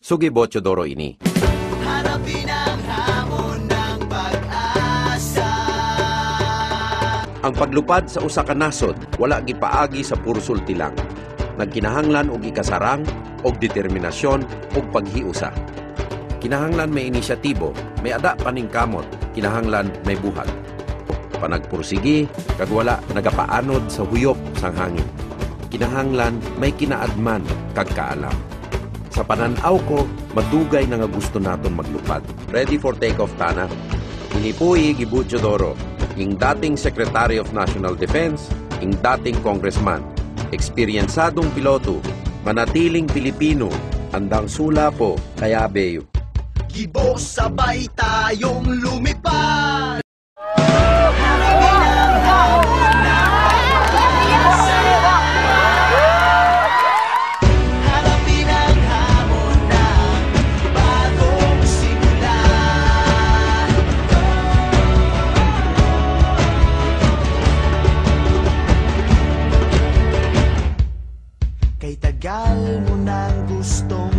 Sugi Bochodoro ini. Harapin ang hamon ng pag-asa. Ang paglupad sa usa ka nasod wala gipaagi sa puro sulti lang. Nagkinahanglan og ikasarang og determinasyon og paghiusa. Kinahanglan may inisyatibo, may ada paningkamot, kinahanglan may buhat. Panagpursigi kag wala nagapaanod sa huyop sang hangin. Kinahanglan may kinaadman kag kaalam. Sa pananaw ko, madugay na nga gusto naton maglupad. Ready for takeoff tana? Hinipuy Gibuchodoro, ing dating Secretary of National Defense, ing dating Congressman, eksperyensadong piloto, manatiling Pilipino, andang sula po kaya beyo. Gibo, sabay tayong lumipad. Harapin ang hamon ng bagong simula. Kay tagal mo nang gustong